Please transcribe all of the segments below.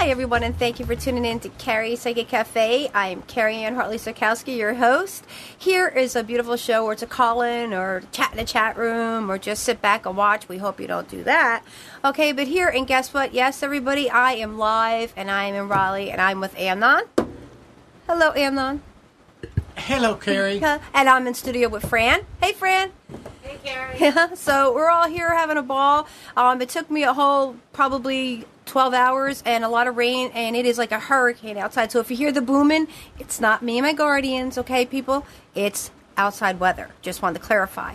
Hi, everyone, and thank you for tuning in to Carrie Psychic Cafe. I'm Carrie-Anne Hartley your host. Here is a beautiful show where to call in or chat in a chat room or just sit back and watch. We hope you don't do that. Okay, but here, and guess what? Yes, everybody, I am live, and I am in Raleigh, and I'm with Amnon. Hello, Amnon. Hello, Carrie. And I'm in studio with Fran. Hey, Fran. Hey, Carrie. Yeah, so we're all here having a ball. It took me a whole probably 12 hours and a lot of rain, and it is like a hurricane outside. So if you hear the booming, it's not me and my guardians, okay, people? It's outside weather. Just wanted to clarify.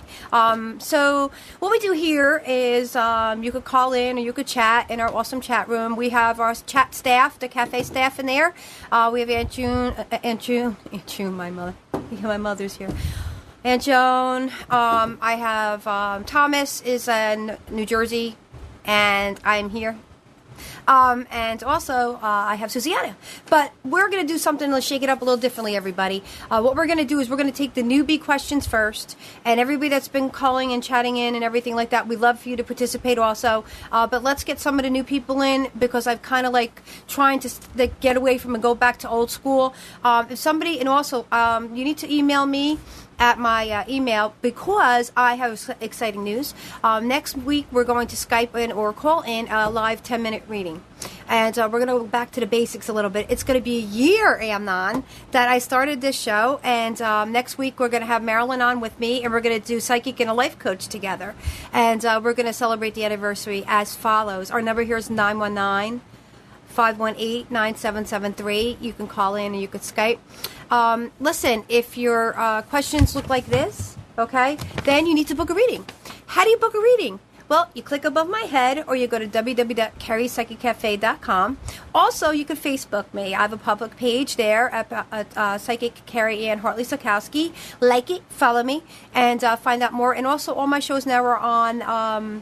So what we do here is you could call in or you could chat in our awesome chat room. We have our chat staff, the cafe staff in there. We have Aunt June, my mother. My mother's here. Aunt Joan. I have Thomas is in New Jersey, and I'm here. And also, I have Susanna. But we're going to do something to shake it up a little differently, everybody. What we're going to do is we're going to take the newbie questions first. And everybody that's been calling and chatting in and everything like that, we'd love for you to participate also. But let's get some of the new people in because I've kind of like trying to get away from and go back to old school. If somebody, and also, you need to email me at my email because I have exciting news. Next week we're going to Skype in or call in a live 10-minute reading. And we're going to go back to the basics a little bit. It's going to be a year, Amnon, that I started this show. And next week we're going to have Marilyn on with me, and we're going to do Psychic and a Life Coach together. And we're going to celebrate the anniversary as follows. Our number here is 919-518-9773. You can call in and you can Skype. Listen, if your questions look like this, okay, then you need to book a reading. How do you book a reading? Well, you click above my head or you go to www.carriepsychiccafe.com. Also, you can Facebook me. I have a public page there at Psychic Carrie-Anne Hartley. Like it, follow me, and find out more. And also, all my shows now are on...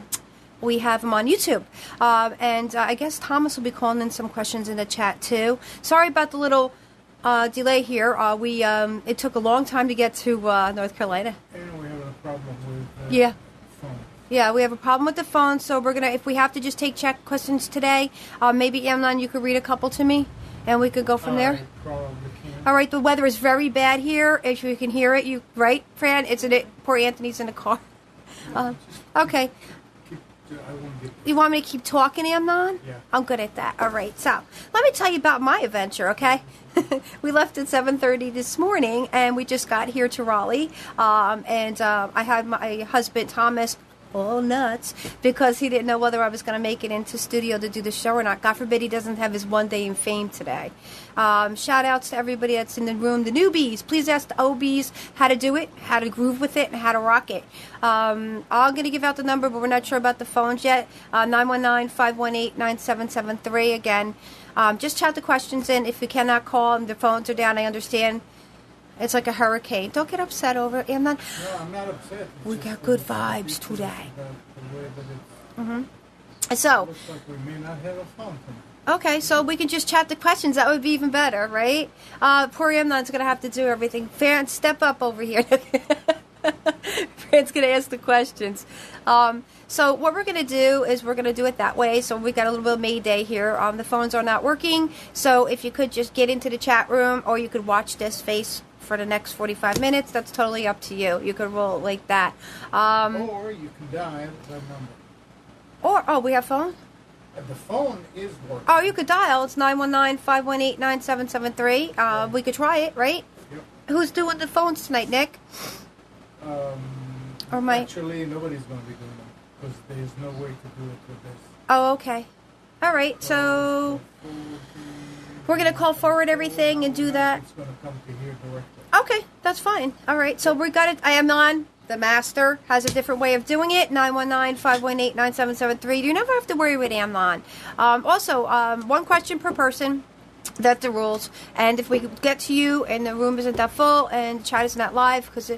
we have them on YouTube. And I guess Thomas will be calling in some questions in the chat, too. Sorry about the little delay here. It took a long time to get to North Carolina. And we have a problem with phone. Yeah, we have a problem with the phone, so we're going to, if we have to just take chat questions today, maybe, Amnon, you could read a couple to me, and we could go from there. I probably can. All right, the weather is very bad here. If you can hear it, right, Fran? Poor Anthony's in the car. Okay. You want me to keep talking, Amnon? Yeah. I'm good at that. All right. So, let me tell you about my adventure, okay? We left at 7:30 this morning, and we just got here to Raleigh. I had my husband, Thomas, all nuts because he didn't know whether I was going to make it into studio to do the show or not. God forbid he doesn't have his one day in fame today. Shout outs to everybody that's in the room. The newbies, please ask the OBs how to do it, how to groove with it, and how to rock it. I'm going to give out the number, but we're not sure about the phones yet. 919-518-9773. Again, just chat the questions in. If you cannot call and the phones are down, I understand. It's like a hurricane. Don't get upset over it. No, I'm not upset. We got good vibes today. So, looks like we may not have a phone tonight. Okay, so we can just chat the questions. That would be even better, right? Poor Amnon's going to have to do everything. Fran, step up over here. Fran's going to ask the questions. So what we're going to do is we're going to do it that way. So we got a little bit of Mayday here. The phones are not working. So if you could just get into the chat room, or you could watch this face for the next 45 minutes. That's totally up to you. You could roll it like that. Or you can dial the number. We have phone? The phone is working. Oh, you could dial. It's 919-518-9773. We could try it, right? Yep. Who's doing the phones tonight, Nick? Actually, nobody's going to be doing them because there's no way to do it with this. Oh, okay. All right, so we're going to call forward everything and do that. It's going to come to here directly. Okay, that's fine. All right, so we got it. I am on. The master has a different way of doing it. 919-518-9773. You never have to worry with Amnon. Also, one question per person. That's the rules. And if we get to you and the room isn't that full and the chat isn't that live, because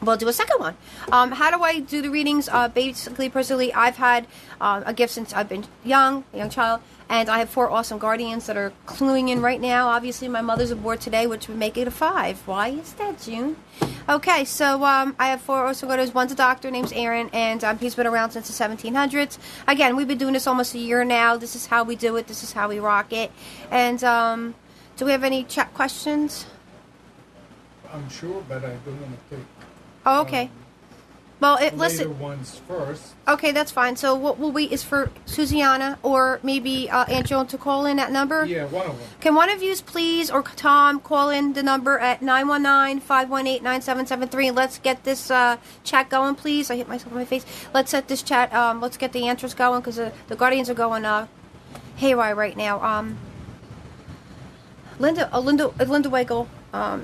we'll do a second one. How do I do the readings? Basically, personally, I've had a gift since I've been a young child. And I have 4 awesome guardians that are cluing in right now. Obviously, my mother's aboard today, which would make it a 5. Why is that, June? Okay, so I have 4 also go-tos. One's a doctor, name's Aaron, and he's been around since the 1700s. Again, we've been doing this almost a year now. This is how we do it. This is how we rock it. And do we have any chat questions? I'm sure, but I don't want to take Oh, okay. Well, later listen. ones first. Okay, that's fine. So what we'll wait is for Susiana or maybe Aunt Joan to call in that number. Yeah, one of them. Can one of you please, or Tom, call in the number at 919-518-9773 and let's get this chat going, please. I hit myself in my face. Let's set this chat. Let's get the answers going because the Guardians are going haywire right now. Linda Wiggle.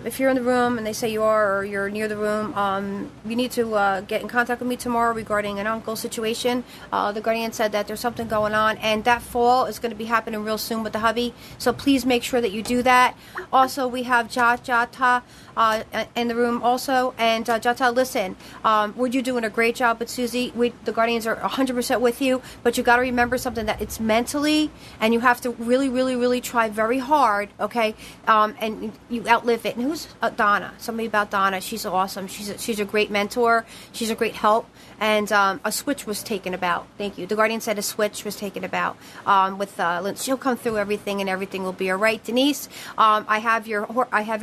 If you're in the room and they say you are or you're near the room, you need to get in contact with me tomorrow regarding an uncle situation. The Guardian said that there's something going on, and that fall is going to be happening real soon with the hubby. So please make sure that you do that. Also, we have Jata in the room also. And Jata, listen, you're doing a great job with Susie. The Guardians are 100% with you, but you got to remember something, that it's mentally, and you have to really, really, really try very hard, okay? And you outlive it. And who's Donna? Somebody about Donna. She's awesome. She's a great mentor. She's a great help. And a switch was taken about. Thank you. The Guardian said a switch was taken about with she'll come through everything, and everything will be all right. Denise, I have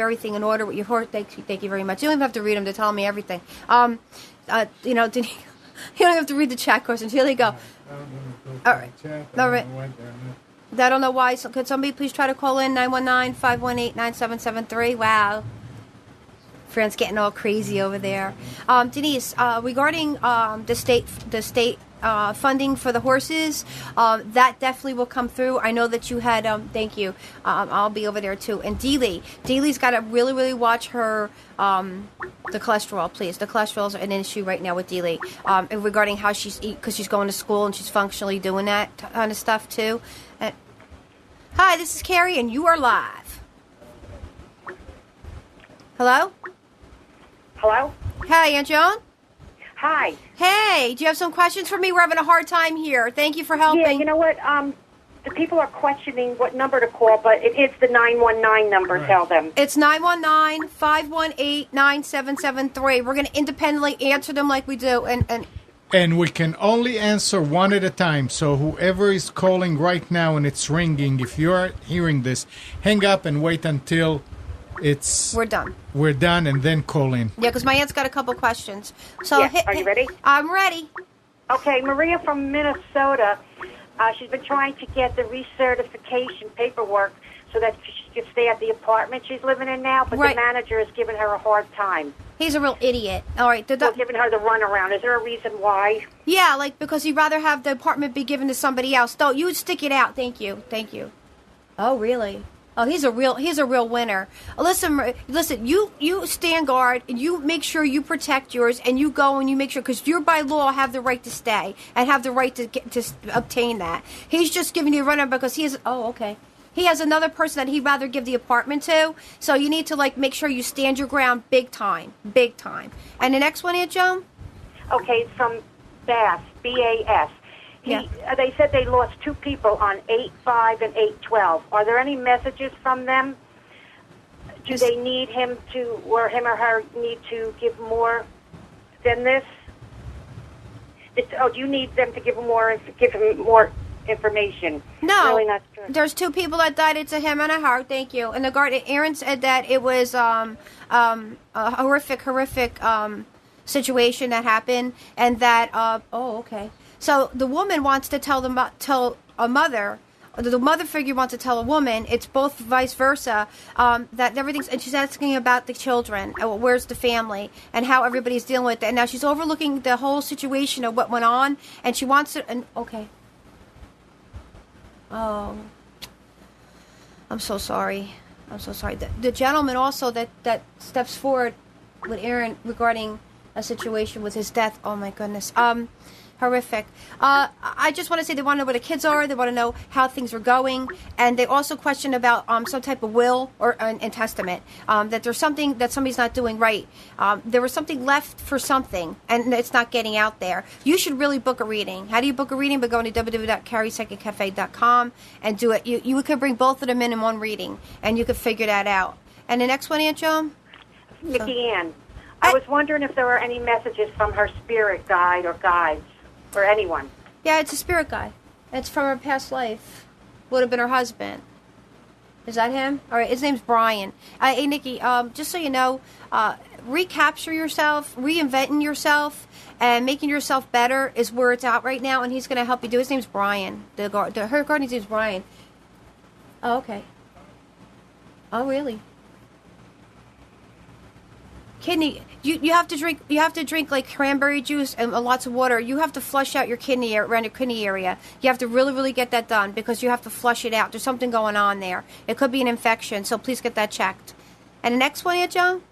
everything in order with your horse. Thank you very much. You don't even have to read them to tell me everything. Denise, you don't have to read the chat questions. Here they go. All right. All right. I don't know why. So could somebody please try to call in 919-518-9773? Wow. Friends getting all crazy over there. Denise, regarding the state funding for the horses, that definitely will come through. I know that you had, thank you. I'll be over there too. And Deeley's got to really, really watch her, the cholesterol, please. The cholesterol is an issue right now with Deeley, regarding how she's eating, because she's going to school and she's functionally doing that kind of stuff too. Hi, this is Carrie, and you are live. Hello? Hello? Hi, Aunt Joan? Hi. Hey, do you have some questions for me? We're having a hard time here. Thank you for helping. Yeah, you know what? The people are questioning what number to call, but it is the 919 number. Right. Tell them. It's 919-518-9773. We're going to independently answer them like we do. And we can only answer one at a time. So whoever is calling right now and it's ringing, if you're hearing this, hang up and wait until we're done, and then call in. Yeah, because my aunt's got a couple questions. So yes. Are you ready? I'm ready. Okay, Maria from Minnesota. She's been trying to get the recertification paperwork so that she can stay at the apartment she's living in now, but right. The manager is giving her a hard time. He's a real idiot. All right. They're giving her the runaround. Is there a reason why? Yeah, because he'd rather have the apartment be given to somebody else. Don't you stick it out. Thank you. Oh, really? Oh, he's a real winner. Listen, you stand guard, and you make sure you protect yours, and you go and you make sure, because you by law have the right to stay and have the right to obtain that. He's just giving you a runaround because he has another person that he'd rather give the apartment to. So you need to make sure you stand your ground big time. And the next one, Aunt Joan? Okay, it's from Bass, B-A-S. They said they lost 2 people on 8/5 and 8/12. Are there any messages from them? Do they need him to, or him or her need to give more than this? Do you need them to give him more information? No, really not sure. There's 2 people that died. It's a him and a her. Thank you. And the guard, Aaron said that it was a horrific situation that happened, and that okay. So the woman wants to tell a mother. The mother figure wants to tell a woman. It's both vice versa. That everything's, and she's asking about the children. Where's the family and how everybody's dealing with it. And now she's overlooking the whole situation of what went on, and she wants to. And okay. Oh, I'm so sorry. The gentleman also that steps forward with Aaron regarding a situation with his death. Oh my goodness. Horrific. I just want to say they want to know where the kids are. They want to know how things are going, and they also question about some type of will or and testament. That there's something that somebody's not doing right. There was something left for something, and it's not getting out there. You should really book a reading. How do you book a reading? By going to www.carriepsychiccafe.com and do it. You could bring both of them in one reading, and you could figure that out. And the next one, Aunt Joan? Nikki Ann. I was wondering if there were any messages from her spirit guide or guides or anyone. Yeah, it's a spirit guide. It's from her past life. Would have been her husband. Is that him? All right, his name's Brian. Hey, Nikki, just so you know, recapture yourself, reinventing yourself, and making yourself better is where it's at right now, and he's going to help you do it. His name's Brian. Her guardian's name's Brian. Oh, okay. Oh, really? Kidney, you have to drink like cranberry juice and lots of water. You have to flush out your kidney around your kidney area. You have to really get that done because you have to flush it out. There's something going on there. It could be an infection, so please get that checked. And the next one, Aunt Joan?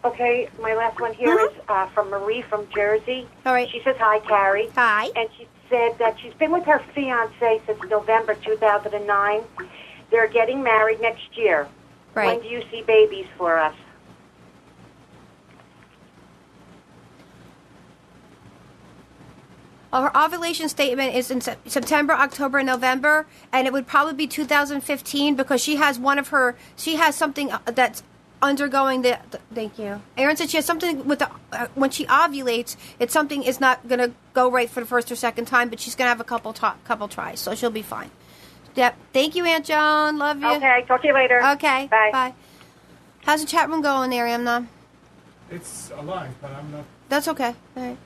Okay, my last one here is from Marie from Jersey. All right. She says, hi, Carrie. Hi. And she said that she's been with her fiancé since November 2009. They're getting married next year. Right. When do you see babies for us? Her ovulation statement is in September, October, and November, and it would probably be 2015 because she has something that's undergoing the thank you. Erin said she has something with when she ovulates, it's something is not going to go right for the first or second time, but she's going to have a couple tries, so she'll be fine. Yep. Thank you, Aunt Joan. Love you. Okay. Talk to you later. Okay. Bye. Bye. How's the chat room going there, Amna? It's alive, but I'm not. That's okay. All right.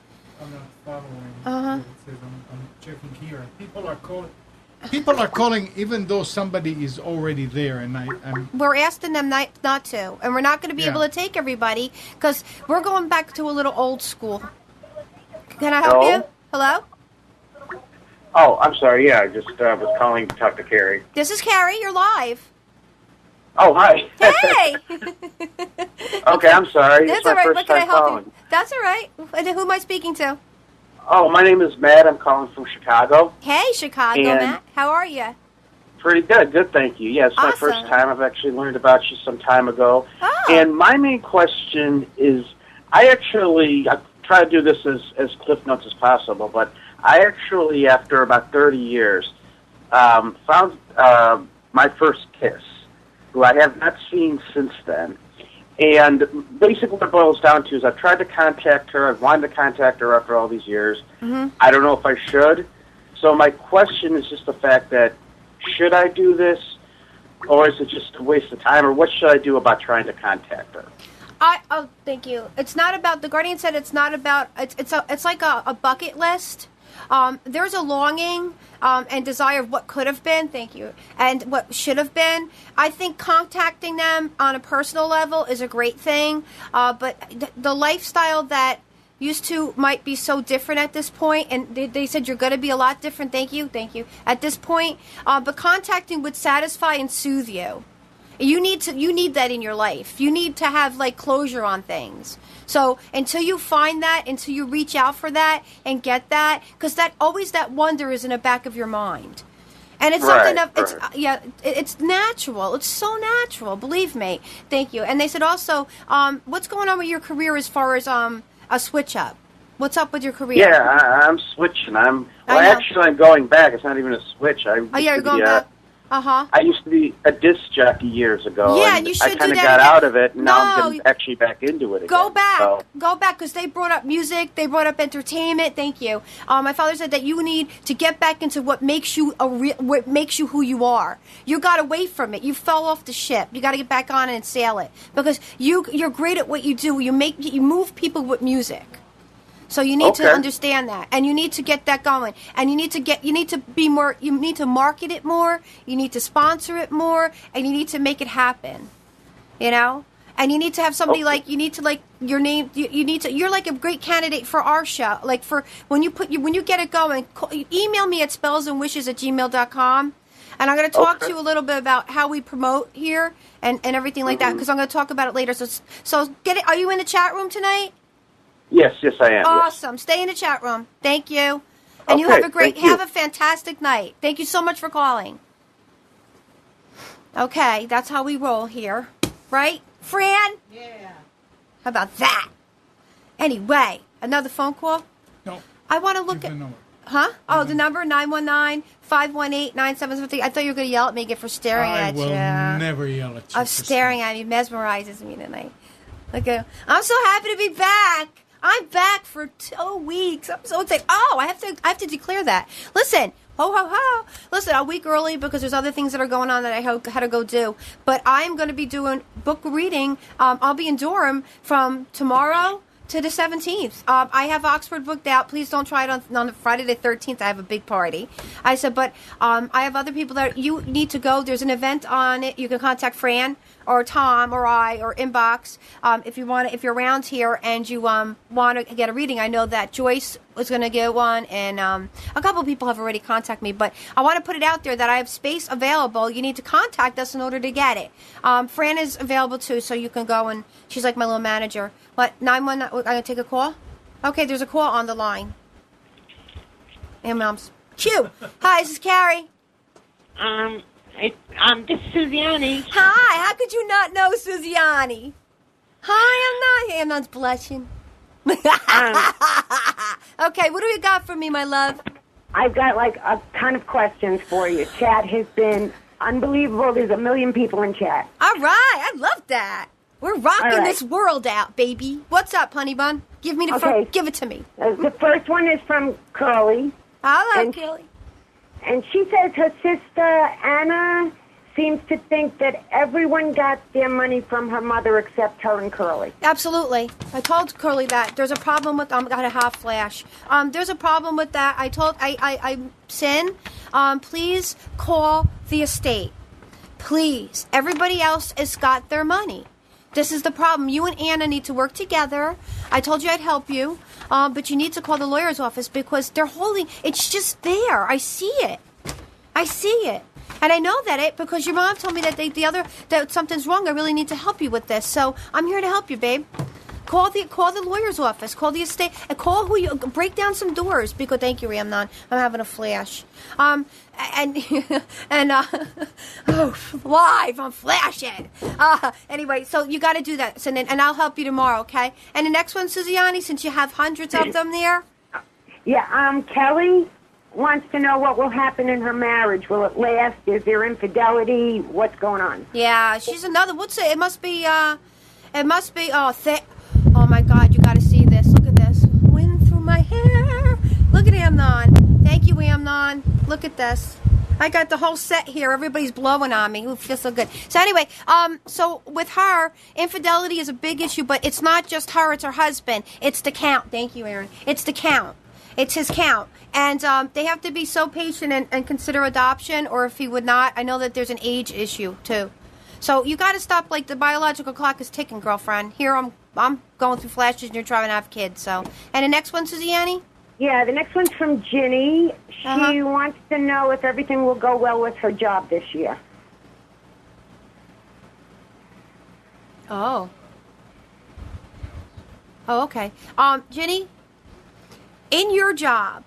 I'm not following. Uh-huh. It says I'm checking here. People are calling even though somebody is already there, and I'm. We're asking them not to, and we're not going to be able to take everybody because we're going back to a little old school. Can I help you? Hello? Oh, I'm sorry. Yeah, I just was calling to talk to Carrie. This is Carrie. You're live. Oh, hi. Hey. Okay, I'm sorry. That's it's all my right. first What can I time help calling. you? That's all right. And who am I speaking to? Oh, my name is Matt. I'm calling from Chicago. Hey, Chicago, Matt. How are you? Pretty good. Good, thank you. Yeah, it's my first time. I've actually learned about you some time ago. Oh. And my main question is, I try to do this as Cliff Notes as possible, but I actually, after about 30 years, found my first kiss, who I have not seen since then. And basically what it boils down to is I've tried to contact her. I've wanted to contact her after all these years. Mm-hmm. I don't know if I should. So my question is just the fact that, should I do this, or is it just a waste of time, or what should I do about trying to contact her? Oh, thank you. It's not about, the Guardian said it's not about, it's like a bucket list. There's a longing and desire of what could have been, thank you, and what should have been. I think contacting them on a personal level is a great thing, but the lifestyle that used to might be so different at this point, and they said you're going to be a lot different, thank you, at this point, but contacting would satisfy and soothe you. You need that in your life. You need to have like closure on things. So until you find that, until you reach out for that and get that, because that wonder is in the back of your mind, and it's something of it's natural. It's so natural. Believe me. Thank you. And they said also, what's going on with your career as far as a switch up? What's up with your career? Yeah, I'm switching. I'm going back. It's not even a switch. You're going back. I used to be a disc jockey years ago. Yeah, and you should do that. I kind of got out of it, and now I'm getting actually back into it again. Go back, because they brought up music, they brought up entertainment. Thank you. My father said that you need to get back into what makes you who you are. You got away from it. You fell off the ship. You got to get back on it and sail it, because you're great at what you do. You move people with music. So you need to understand that, and you need to get that going, and you need to be more, you need to market it more, you need to sponsor it more, and you need to make it happen, and you need to have somebody your name, you're like a great candidate for our show, like for when you get it going, email me at spellsandwishes@gmail.com, and I'm going to talk to you a little bit about how we promote here and everything like that, because I'm going to talk about it later, so get it. Are you in the chat room tonight? Yes, I am. Awesome. Yes. Stay in the chat room. Thank you. And you have a fantastic night. Thank you so much for calling. Okay, that's how we roll here. Right? Fran? Yeah. How about that? Anyway, another phone call? No. I want to look at... Huh? Oh, the number, 919-518-9773. I thought you were going to yell at me again for staring at you. I will never yell at you. I'm staring at you. Mesmerizes me tonight. Okay. I'm so happy to be back. I'm back for 2 weeks. I'm so excited. Oh, I have to declare that. Listen. Ho, ho, ho. Listen, a week early because there's other things that are going on that I had to go do. But I'm going to be doing book reading. I'll be in Durham from tomorrow to the 17th. I have Oxford booked out. Please don't try it on Friday the 13th. I have a big party. I said, but I have other people that you need to go. There's an event on it. You can contact Fran or Tom or I or inbox if you're around here and you want to get a reading. I know that Joyce was going to get one, and a couple of people have already contacted me, but I want to put it out there that I have space available. You need to contact us in order to get it. Fran is available too, so you can go, and she's like my little manager. What, 911, I'm going to take a call? Okay, there's a call on the line. Hey, Moms. Q. Hi, this is Carrie. This is Suziani. Hi, how could you not know Suziani? Hi, I'm not blushing. Okay, what do you got for me, my love? I've got like a ton of questions for you. Chat has been unbelievable. There's a million people in chat. All right, I love that. We're rocking this world out, baby. What's up, honey bun? Give me the give it to me. The first one is from Curly. Hello, Curly. And she says her sister Anna seems to think that everyone got their money from her mother except her and Curly. Absolutely. I told Curly that. There's a problem with... got a hot flash. There's a problem with that. Sin, please call the estate. Please. Everybody else has got their money. This is the problem. You and Anna need to work together. I told you I'd help you. But you need to call the lawyer's office because they're holding... It's just there. I see it. And I know that because your mom told me that something's wrong. I really need to help you with this. So I'm here to help you, babe. Call the lawyer's office. Call the estate. And call break down some doors. Because thank you, Ramnon. I'm having a flash. Live. I'm flashing. Anyway, so you got to do that. And I'll help you tomorrow, okay? And the next one, Suziani, since you have hundreds of them there. Yeah. Kelly wants to know what will happen in her marriage. Will it last? Is there infidelity? What's going on? Yeah, she's another. What's it? It must be. Oh my God! You got to see this. Look at this. Wind through my hair. Look at Amnon. Thank you, Amnon. Look at this. I got the whole set here. Everybody's blowing on me. Ooh, feels so good. So anyway, so with her, infidelity is a big issue, but it's not just her. It's her husband. It's the count. Thank you, Aaron. It's the count. It's his count. And they have to be so patient and consider adoption, or if he would not, I know that there's an age issue, too. So you got to stop, like, the biological clock is ticking, girlfriend. Here I'm going through flashes and you're trying to have kids, so. And the next one, Suziani? Yeah, the next one's from Ginny. She wants to know if everything will go well with her job this year. Oh, okay. Ginny, in your job,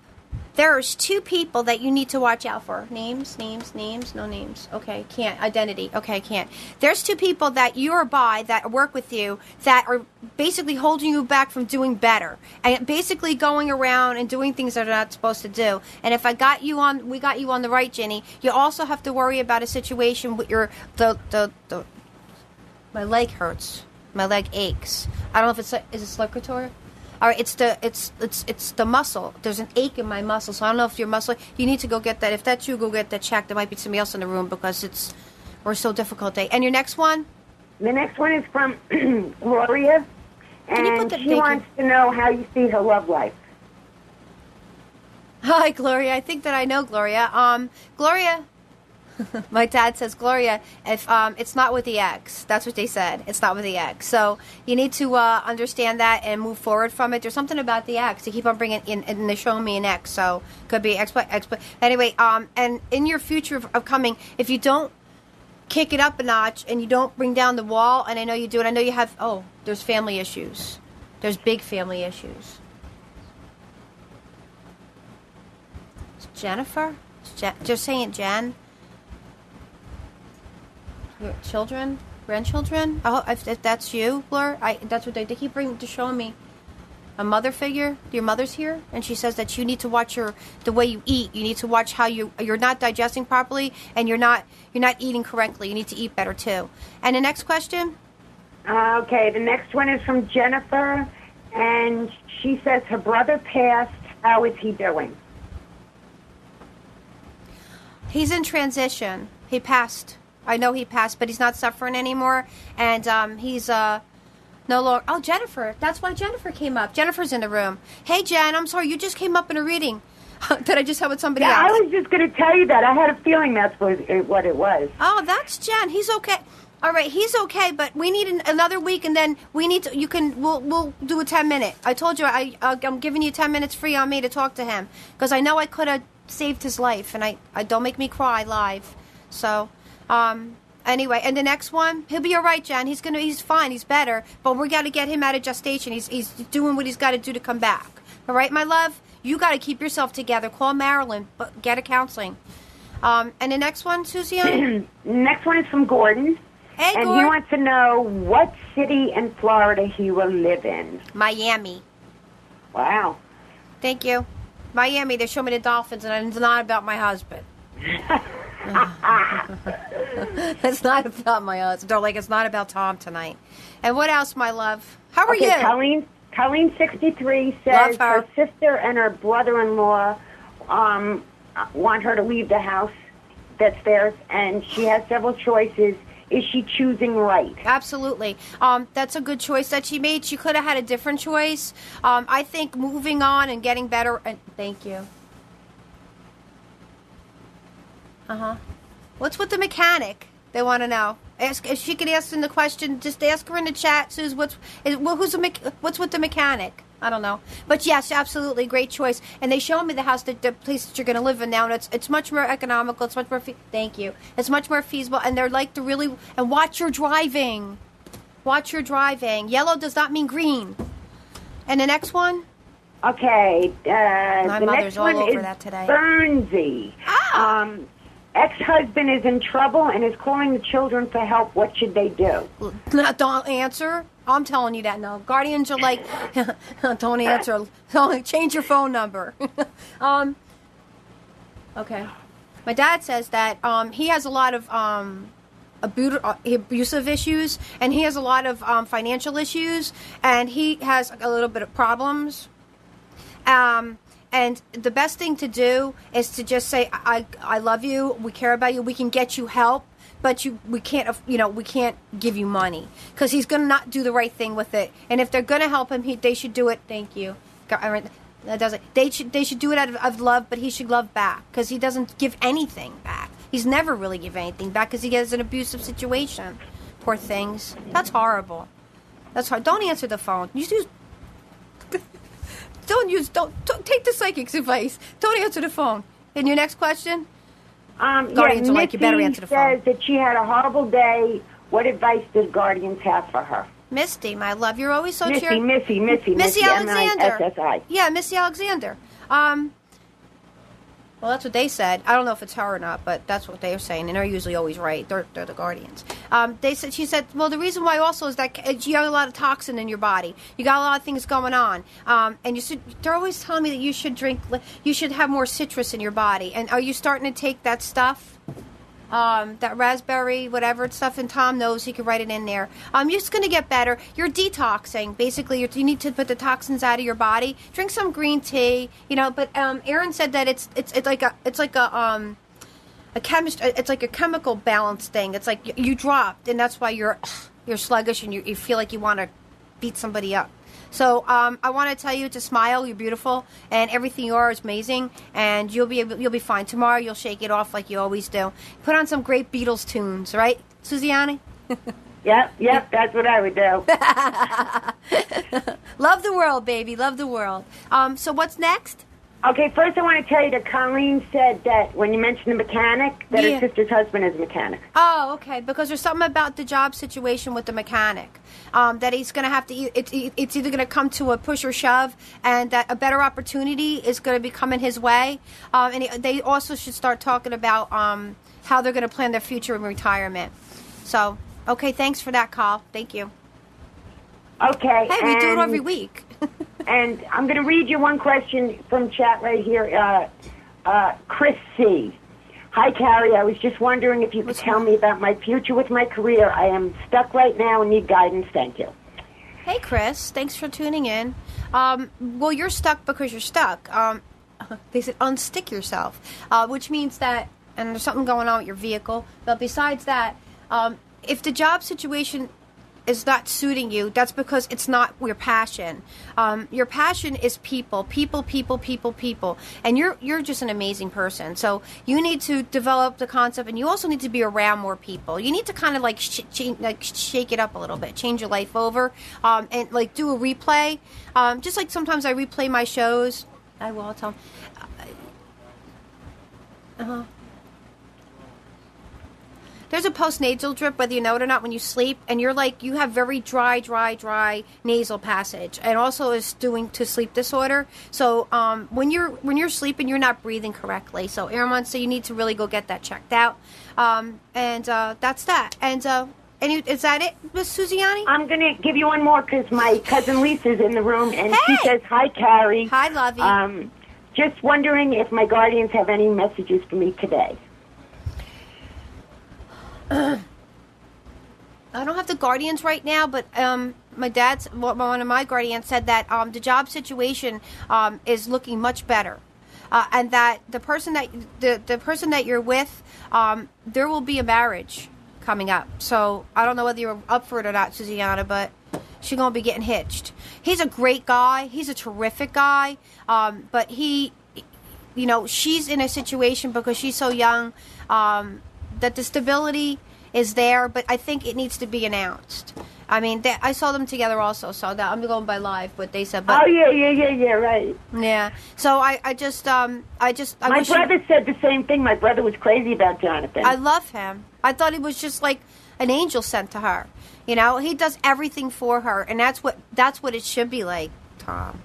there's two people that you need to watch out for. Names, no names. Okay, can't. Identity. Okay, can't. There's two people that you are by that work with you that are basically holding you back from doing better and basically going around and doing things that are not supposed to do. And if we got you on the right, Ginny, you also have to worry about a situation with my leg hurts. My leg aches. I don't know if is it circulatory? All right, it's the muscle. There's an ache in my muscle, so I don't know if your muscle. You need to go get that. If that's you, go get that checked. There might be somebody else in the room because we're so difficult day. And your next one? The next one is from Gloria, and she wants to know how you see her love life. Hi, Gloria. I think that I know Gloria. Gloria. My dad says, Gloria, if it's not with the ex. That's what they said. It's not with the ex. So you need to understand that and move forward from it. There's something about the ex. They keep on bringing in, and they're showing me an ex. So could be ex. Anyway, and in your future of coming, if you don't kick it up a notch and you don't bring down the wall, and I know you do, and I know you have, there's family issues. There's big family issues. Jennifer? Just saying Jen? Children, grandchildren. Oh, if that's you, Blur, that's what they keep showing me. A mother figure. Your mother's here, and she says that you need to watch the way you eat. You need to watch how you're not digesting properly, and you're not eating correctly. You need to eat better too. And the next question. Okay, the next one is from Jennifer, and she says her brother passed. How is he doing? He's in transition. He passed. I know he passed, but he's not suffering anymore, and he's no longer. Oh, Jennifer. That's why Jennifer came up. Jennifer's in the room. Hey, Jen. I'm sorry. You just came up in a reading. Did I just have with somebody else? I was just going to tell you that. I had a feeling that's what it was. Oh, that's Jen. He's okay. All right, he's okay, but we need another week, and then we need to. We'll do a 10-minute. I told you I'm giving you 10 minutes free on me to talk to him because I know I could have saved his life, and I don't make me cry live. So, anyway, and the next one, he'll be all right, Jen. He's fine. He's better, but we got to get him out of gestation. He's doing what he's got to do to come back. All right, my love. You got to keep yourself together. Call Marilyn, but get a counseling. And the next one, Susie? Next one is from Gordon. Hey, and Gordon. He wants to know what city in Florida he will live in. Miami. Wow. Thank you. Miami, they show me the dolphins, and it's not about my husband. It's not about my husband. They're like, it's not about Tom tonight. And what else, my love? How are you? Colleen 63 says her sister and her brother-in-law want her to leave the house that's theirs, and she has several choices. Is she choosing right? Absolutely. That's a good choice that she made. She could have had a different choice. I think moving on and getting better. Thank you. What's with the mechanic? They want to know. If she could ask them the question, just ask her in the chat, Suze. What's with the mechanic? I don't know. But yes, absolutely, great choice. And they show me the house, the place that you're going to live in now, and it's much more economical. It's much more. Thank you. It's much more feasible, and they're like to really and watch your driving. Watch your driving. Yellow does not mean green. And the next one. Okay. My the mother's next all one over is that today. Bernsey. Ex-husband is in trouble and is calling the children for help. What should they do? Don't answer. I'm telling you that now. Guardians are like, don't answer. Change your phone number. Okay. My dad says that he has a lot of abusive issues, and he has a lot of financial issues, and he has a little bit of problems. And the best thing to do is to just say, I love you, we care about you, we can get you help, but we can't give you money, because he's going to not do the right thing with it. And if they're going to help him, they should do it. Thank you. That doesn't. They should do it out of love, but he should love back, because he doesn't give anything back. He's never really give anything back because he has an abusive situation. Poor things. That's horrible. That's hard. Don't answer the phone. Don't take the psychic's advice. Don't answer the phone. And your next question? Guardians are like, you better answer the phone. Says that she had a horrible day. What advice did Guardians have for her? Misty, my love, you're always so cheerful. Missy Alexander. MISSI. Yeah, Missy Alexander. Well, that's what they said. I don't know if it's her or not, but that's what they're saying, and they're usually always right. They're the Guardians. She said, well, the reason why also is that you got a lot of toxin in your body. You got a lot of things going on, and they're always telling me that you should have more citrus in your body. And are you starting to take that stuff? That raspberry, whatever stuff, and Tom knows he can write it in there. You're just going to get better. You're detoxing. Basically, you need to put the toxins out of your body. Drink some green tea, but Aaron said that it's like a chemical balance thing. It's like you dropped, and that's why you're sluggish and you feel like you want to beat somebody up. So I want to tell you to smile. You're beautiful, and everything you are is amazing, and you'll be fine. Tomorrow you'll shake it off like you always do. Put on some great Beatles tunes, right, Suziani? Yep, that's what I would do. Love the world, baby. Love the world. So what's next? Okay, first I want to tell you that Colleen said that when you mentioned the mechanic, that her sister's husband is a mechanic. Oh, okay, because there's something about the job situation with the mechanic. That he's going to have to, it's either going to come to a push or shove, and that a better opportunity is going to be coming his way. And they also should start talking about how they're going to plan their future in retirement. So, okay, thanks for that call. Thank you. Okay. Hey, we do it every week. And I'm going to read you one question from chat right here. Chris C. Hi, Carrie. I was just wondering if you could tell me about my future with my career. I am stuck right now and need guidance. Thank you. Hey, Chris. Thanks for tuning in. Well, you're stuck because you're stuck. They said unstick yourself, which means that, and there's something going on with your vehicle. But besides that, if the job situation is not suiting you, that's because it's not your passion. Your passion is people, and you're just an amazing person. So you need to develop the concept, and you also need to be around more people. You need to kind of like shake it up a little bit, change your life over, and like do a replay. Just like sometimes I replay my shows. I will tell them. There's a postnasal drip, whether you know it or not, when you sleep, and you're like, you have very dry nasal passage, and also is doing to sleep disorder. So when you're sleeping, you're not breathing correctly. So Airman, so you need to really go get that checked out. And that's that. And is that it, Miss Susiani? I'm going to give you one more because my cousin Lisa's in the room, and she says, hi, Carrie. Hi, Lovey. Just wondering if my guardians have any messages for me today. I don't have the guardians right now, but one of my guardians said that the job situation is looking much better, and that the person that you're with, there will be a marriage coming up. So I don't know whether you're up for it or not, Susiana, but she's gonna be getting hitched. He's a great guy. He's a terrific guy, but she's in a situation because she's so young. That the stability is there, but I think it needs to be announced. I mean, I saw them together also, so that I'm going by live, but they said. But, yeah, right. Yeah. So I my brother said the same thing. My brother was crazy about Jonathan. I love him. I thought he was just like an angel sent to her. You know, he does everything for her, and that's what it should be like, Tom.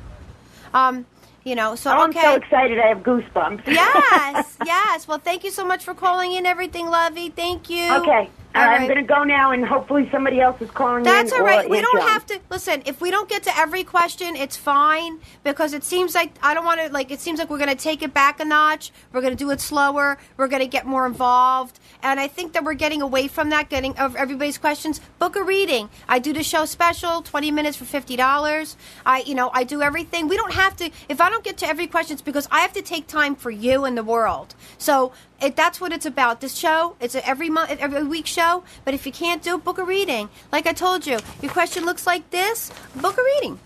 So I'm so excited. I have goosebumps. Yes. Well, thank you so much for calling in everything, Lovey. Thank you. Okay. I'm going to go now, and hopefully somebody else is calling in. That's all right. We don't have to. Listen, if we don't get to every question, it's fine, because it seems like I don't want to, it seems like we're going to take it back a notch. We're going to do it slower. We're going to get more involved. And I think that we're getting away from that, getting of everybody's questions. Book a reading. I do the show special, 20 minutes for $50. I do everything. We don't have to, if I don't get to every question, it's because I have to take time for you and the world. So that's what it's about. This show, it's every week show, but if you can't do it, book a reading. Like I told you, your question looks like this, book a reading.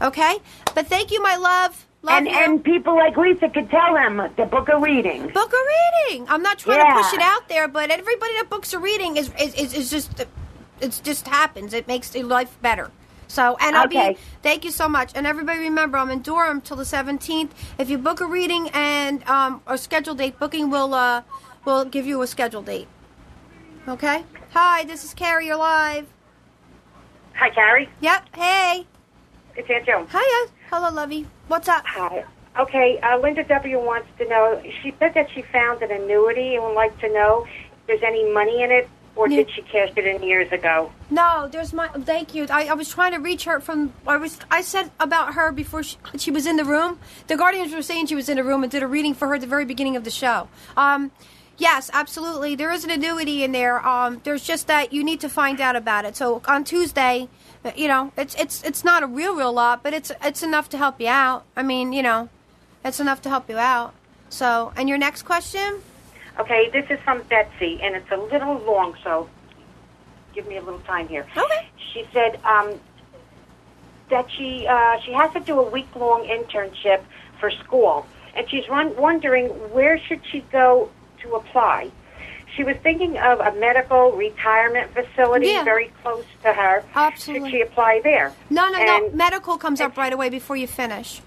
Okay? But thank you, my love. And people like Lisa could tell him to book a reading. Book a reading. I'm not trying to push it out there, but everybody that books a reading is just, it just happens. It makes your life better. So, and thank you so much. And everybody remember, I'm in Durham till the 17th. If you book a reading and a scheduled date booking, we'll give you a scheduled date. Okay? Hi, this is Carrie. You're live. Hi, Carrie. Yep. Hey. It's Aunt Joan. Hiya. Hello, lovey. What's up? Hi. Okay, Linda W. wants to know, she said that she found an annuity and would like to know if there's any money in it, or did she cash it in years ago? No, thank you. I was trying to reach her I said about her before she was in the room. The guardians were saying she was in the room and did a reading for her at the very beginning of the show. Yes, absolutely. There is an annuity in there. There's just that you need to find out about it. So on Tuesday, it's not a real lot, but it's enough to help you out. I mean, it's enough to help you out. So, and your next question? Okay, this is from Betsy, and it's a little long, so give me a little time here. Okay. She said that she has to do a week-long internship for school, and she's wondering where should she go to apply. She was thinking of a medical retirement facility very close to her. Absolutely. Should she apply there? No. Medical comes up right away before you finish.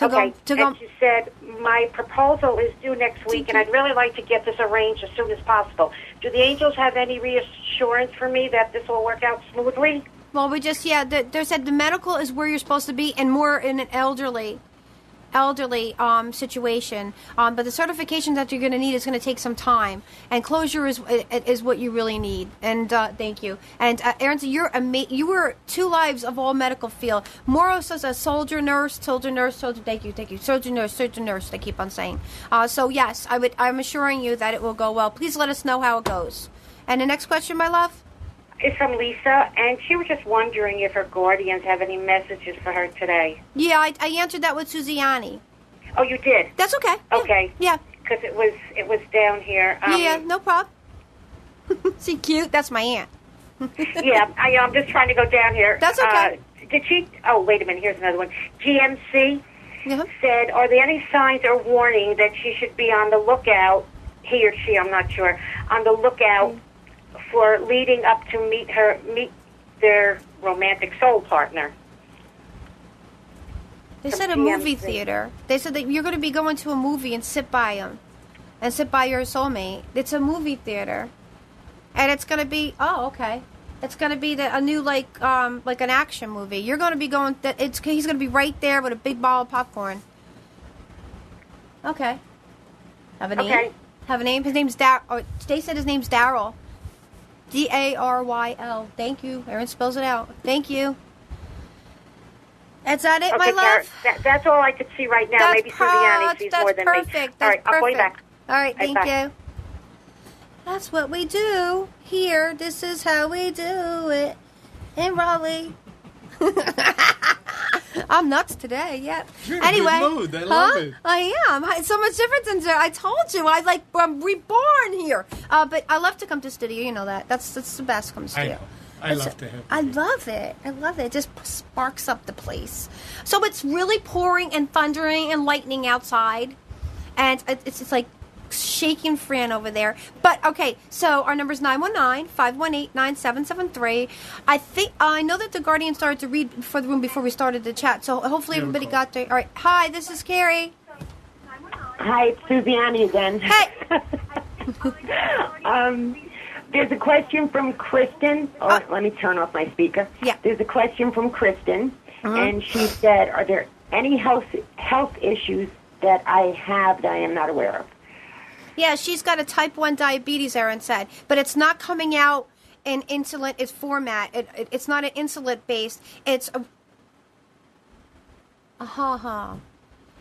And she said, my proposal is due next week, and I'd really like to get this arranged as soon as possible. Do the angels have any reassurance for me that this will work out smoothly? Well, they said the medical is where you're supposed to be, and more in an elderly. elderly situation. But the certification that you're going to need is going to take some time. And closure is what you really need. And thank you. And Aaron, you were 2 lives of all medical field. Moros as a soldier nurse, thank you. Soldier nurse, they keep on saying. So yes, I'm assuring you that it will go well. Please let us know how it goes. And the next question, my love? It's from Lisa, and she was just wondering if her guardians have any messages for her today. Yeah, I answered that with Suziani. Oh, you did? That's okay. Okay. Yeah. Because it was down here. Yeah, no problem. See, cute? That's my aunt. Yeah, I'm just trying to go down here. That's okay. Did she? Oh, wait a minute. Here's another one. GMC said, are there any signs or warning that she should be on the lookout, he or she, I'm not sure, on the lookout for leading up to meet their romantic soul partner? They said a movie theater. They said that you're going to be going to a movie and sit by them, and sit by your soulmate. It's a movie theater, and it's going to be it's going to be a new like an action movie. You're going to be going. He's going to be right there with a big ball of popcorn. Okay. Have a name. Okay. Have a name. His name's Daryl. They said his name's Daryl. Daryl. Thank you. Aaron spells it out. Thank you. Is that it, my love? That's all I could see right now. Maybe Suziani sees more than me. That's all right, I'll call you back. All right, thank bye. you. That's what we do here. This is how we do it in Raleigh. I'm nuts today, yeah. You're anyway, in a good mood. I love it. I am. It's so much different than I told you. I'm reborn here. But I love to come to studio. You know that. That's the best come to studio. I love to have you. I love it. It just sparks up the place. So it's really pouring and thundering and lightning outside, and it's just like shaking Fran over there. But okay, so our number is 919-518-9773. I know that the Guardian started to read for the room before we started the chat, so hopefully everybody got there. All right. Hi, this is Carrie. Hi, it's Suziani again. Hey. There's a question from Kristen. Let me turn off my speaker. Yeah. There's a question from Kristen, and she said, are there any health issues that I have that I am not aware of? Yeah, she's got a type 1 diabetes, Aaron said, but it's not coming out in insulin. It's format. It's not an insulin-based. It's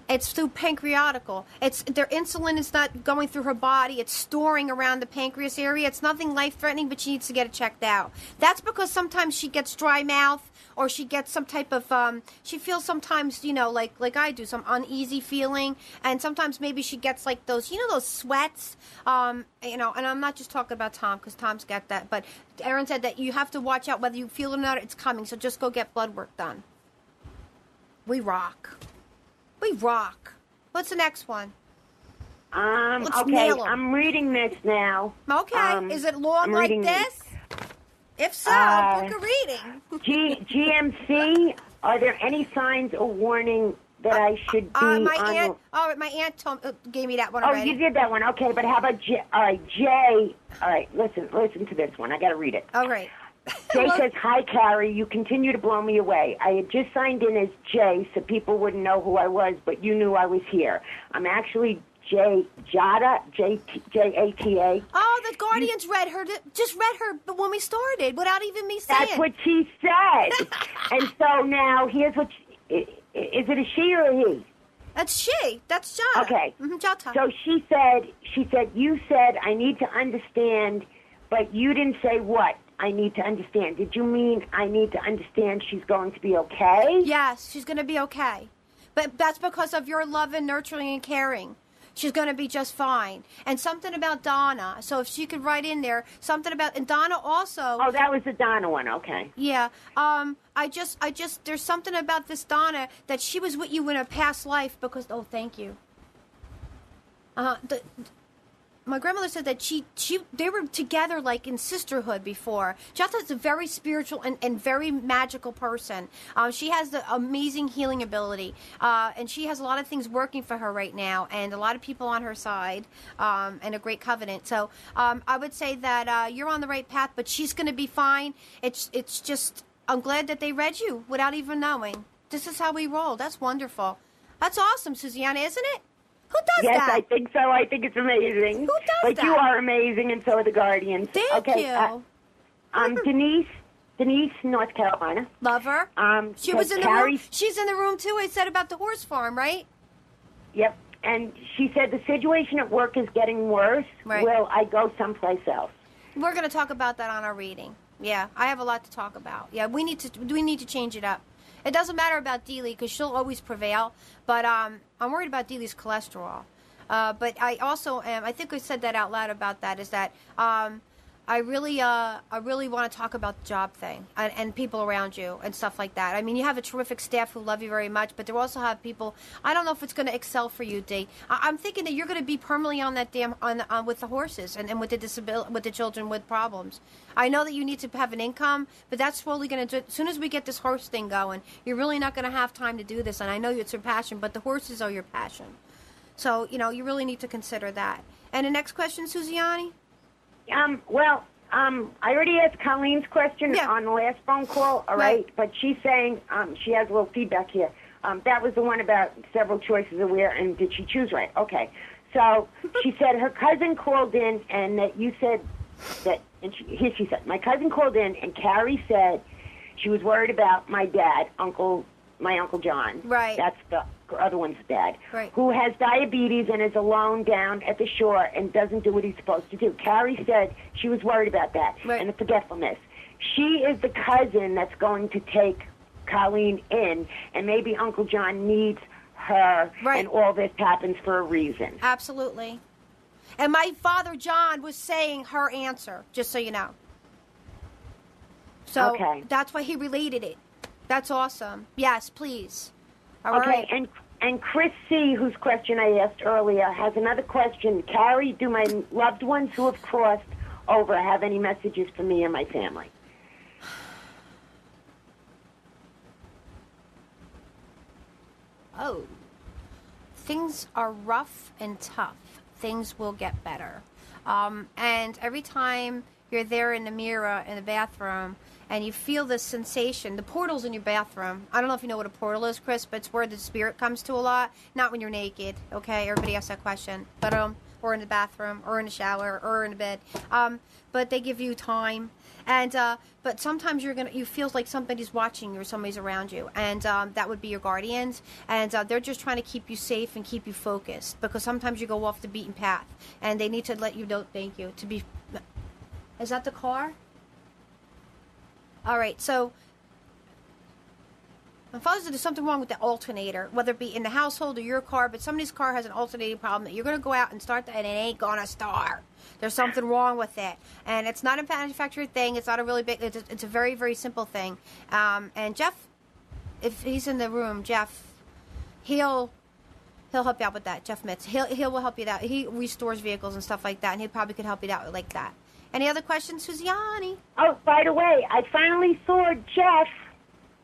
It's through pancreatical. Their insulin is not going through her body. It's storing around the pancreas area. It's nothing life-threatening, but she needs to get it checked out. That's because sometimes she gets dry mouth, or she gets some type of, she feels sometimes, like I do, some uneasy feeling, and sometimes maybe she gets like those, those sweats, and I'm not just talking about Tom, because Tom's got that, but Aaron said that you have to watch out whether you feel it or not, it's coming, so just go get blood work done. We rock. What's the next one? Okay, I'm reading this now. Okay, is it long like this? If so, book a reading. GMC, are there any signs or warning that I should be on? My aunt gave me that one already. Oh, you did that one. Okay, but how about Jay? All right, Jay. All right, listen to this one. I got to read it. All right. Jay says, hi, Carrie. You continue to blow me away. I had just signed in as Jay so people wouldn't know who I was, but you knew I was here. I'm actually Jada, J-A-T-A. Oh, the Guardians read her when we started without even me saying. That's what she said. And so now here's what, is it a she or a he? That's she. That's Jada. Okay. Jada. So she said, you said, I need to understand, but you didn't say what I need to understand. Did you mean I need to understand she's going to be okay? Yes, she's going to be okay. But that's because of your love and nurturing and caring. She's going to be just fine. And something about Donna. So if she could write in there something about, and Donna also. Oh, that was the Donna one. Okay. Yeah. I just, there's something about this Donna that she was with you in a past life because, oh, thank you. My grandmother said that they were together like in sisterhood before. Jata's a very spiritual and very magical person. She has the amazing healing ability, and she has a lot of things working for her right now, and a lot of people on her side, and a great covenant. So I would say that you're on the right path, but she's going to be fine. It's just I'm glad that they read you without even knowing. This is how we roll. That's wonderful. That's awesome, Susanna, isn't it? Who does yes, that? Yes, I think so. I think it's amazing. Who does that? Like, you are amazing, and so are the Guardians. Thank you. Denise, North Carolina. Love her. She was in the room. She's in the room, too. I said about the horse farm, right? Yep. And she said the situation at work is getting worse. Right. Will I go someplace else? We're going to talk about that on our reading. Yeah, I have a lot to talk about. Yeah, we need to change it up. It doesn't matter about Dealey because she'll always prevail. But I'm worried about Dealey's cholesterol. But I also am. I think I said that out loud about that. Is that I really want to talk about the job thing and people around you and stuff like that. I mean, you have a terrific staff who love you very much, but they also have people. I don't know if it's going to excel for you, Dee. I'm thinking that you're going to be permanently on that with the horses and with the children with problems. I know that you need to have an income, but that's slowly going to. As soon as we get this horse thing going, you're really not going to have time to do this. And I know it's your passion, but the horses are your passion. So you really need to consider that. And the next question, Susiani? I already asked Colleen's question on the last phone call, all right? But she's saying she has a little feedback here. That was the one about several choices of where, and did she choose right? Okay. So she said her cousin called in, and that you said that, and here she said, my cousin called in, and Carrie said she was worried about my dad, my Uncle John. Right. That's the other one's dad. Right. Who has diabetes and is alone down at the shore and doesn't do what he's supposed to do. Carrie said she was worried about that and the forgetfulness. She is the cousin that's going to take Colleen in, and maybe Uncle John needs her, and all this happens for a reason. Absolutely. And my father, John, was saying her answer, just so you know. So that's why he related it. That's awesome. Yes, please. All right. And Chris C., whose question I asked earlier, has another question. Carrie, do my loved ones who have crossed over have any messages for me and my family? Oh. Things are rough and tough. Things will get better. And every time you're there in the mirror in the bathroom and you feel this sensation, the portal's in your bathroom. I don't know if you know what a portal is, Chris, but it's where the spirit comes to a lot. Not when you're naked, okay? Everybody asks that question. But or in the bathroom, or in the shower, or in the bed. But they give you time. And but sometimes you feel like somebody's watching you or somebody's around you, and that would be your guardians, and they're just trying to keep you safe and keep you focused, because sometimes you go off the beaten path, and they need to let you know. Thank you. To be. Is that the car? All right, so my father said there's something wrong with the alternator, whether it be in the household or your car, but somebody's car has an alternating problem that you're going to go out and start that, and it ain't going to start. There's something wrong with it. And it's not a manufactured thing. It's not a really big, it's a very, very simple thing. And Jeff, if he's in the room, Jeff, he'll help you out with that. Jeff Mitz, he will help you out. He restores vehicles and stuff like that, and he probably could help you out like that. Any other questions, Susiani? Oh, by the way, I finally saw Jeff.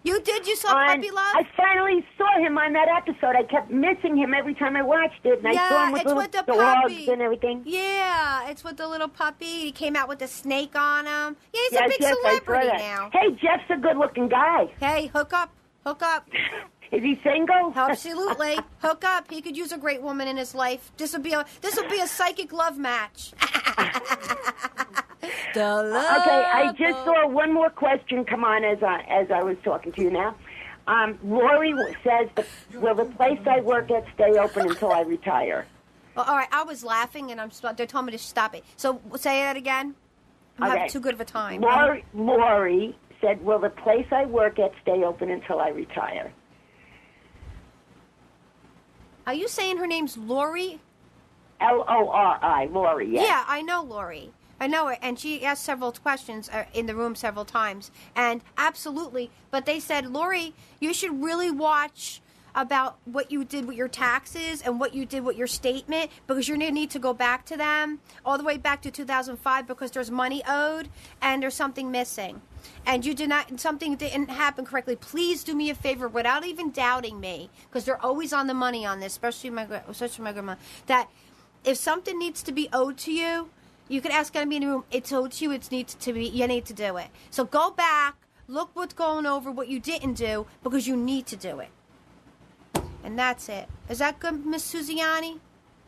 You did? You saw Puppy Love? I finally saw him on that episode. I kept missing him every time I watched it. And I saw him with the dogs and everything. Yeah, it's with the little puppy. He came out with a snake on him. Yeah, he's a big celebrity now. Hey, Jeff's a good-looking guy. Hey, hook up. Is he single? Absolutely. Hook up. He could use a great woman in his life. This will be a psychic love match. Okay, I just saw one more question come on as I was talking to you now. Lori says, will the place I work at stay open until I retire? Well, all right, I was laughing, and they told me to stop it. So say that again. I'm having too good of a time. Lori said, will the place I work at stay open until I retire? Are you saying her name's Lori? Lori, Lori, yes. Yeah, I know Lori. I know it, and she asked several questions in the room several times, and absolutely. But they said, Lori, you should really watch about what you did with your taxes and what you did with your statement, because you're going to need to go back to them all the way back to 2005, because there's money owed and there's something missing, and something didn't happen correctly. Please do me a favor without even doubting me, because they're always on the money on this, especially my grandma. That if something needs to be owed to you, you can ask anybody in the room. It's owed to you. You need to do it. So go back, look what's going over, what you didn't do, because you need to do it. And that's it. Is that good, Miss Suziani?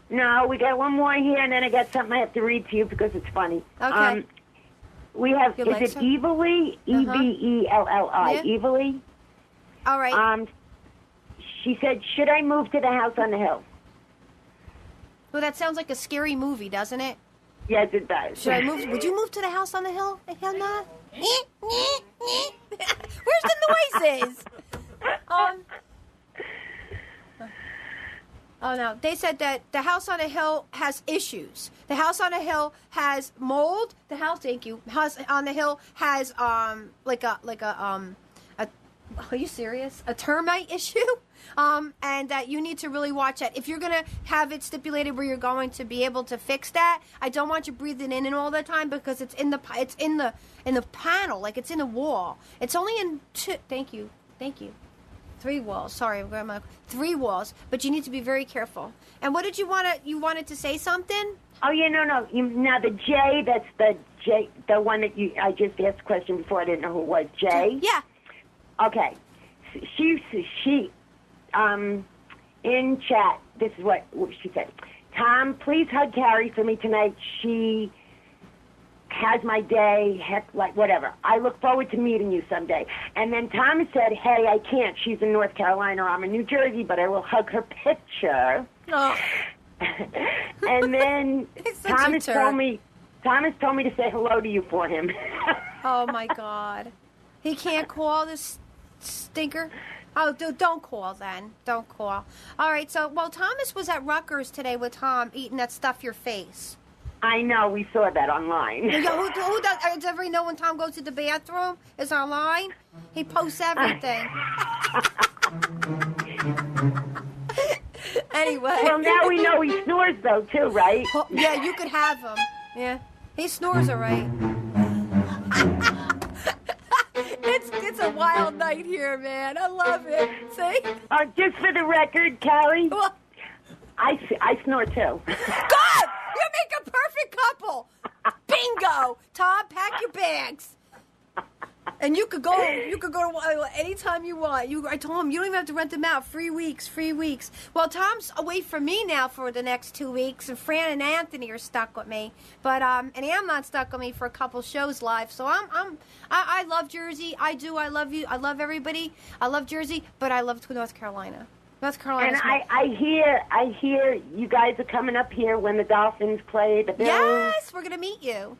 No, we got one more here, and then I got something I have to read to you because it's funny. Okay. We have, is it Evilly? Evelli? Yeah. Evilly? All right. She said, should I move to the house on the hill? Well, that sounds like a scary movie, doesn't it? Yes, it does. Should I move? Would you move to the house on the hill? Hell no. Where's the noises? Oh no! They said that the house on a hill has issues. The house on a hill has mold. The house, thank you, house on the hill has like a are you serious? A termite issue. And that you need to really watch it. If you're gonna have it stipulated where you're going to be able to fix that, I don't want you breathing in and all the time because it's in the panel, like it's in the wall. It's only in two. Thank you. 3 walls. Sorry, Grandma. 3 walls, but you need to be very careful. And what did you want? You wanted to say something? Oh yeah, no. Now the J, that's the J, the one that I just asked a question before. I didn't know who it was. J. Yeah. Okay. She. In chat, this is what she said. Tom, please hug Carrie for me tonight. She has my day, heck, like, whatever. I look forward to meeting you someday. And then Thomas said, hey, I can't. She's in North Carolina. I'm in New Jersey, but I will hug her picture. Oh. And then Thomas told me to say hello to you for him. Oh, my God. He can't call this stinker? Oh, don't call then. Don't call. All right, so, Thomas was at Rutgers today with Tom eating that stuff your face. I know, we saw that online. Who does everybody know when Tom goes to the bathroom? It's online. He posts everything. Anyway. Well, now we know he snores, though, too, right? Well, yeah, you could have him. Yeah, he snores all right. It's a wild night here, man. I love it. See? Just for the record, Carrie, well, I snore, too. Good! You make a perfect couple. Bingo. Tom, pack your bags. And you could go to anytime you want. I told him you don't even have to rent them out. Free weeks. Well, Tom's away from me now for the next 2 weeks, and Fran and Anthony are stuck with me. But and Amnon's stuck with me for a couple shows live. So I love Jersey. I do. I love you. I love everybody. I love Jersey, but I love North Carolina. North Carolina. And I hear you guys are coming up here when the Dolphins play the Bills. Yes, we're gonna meet you.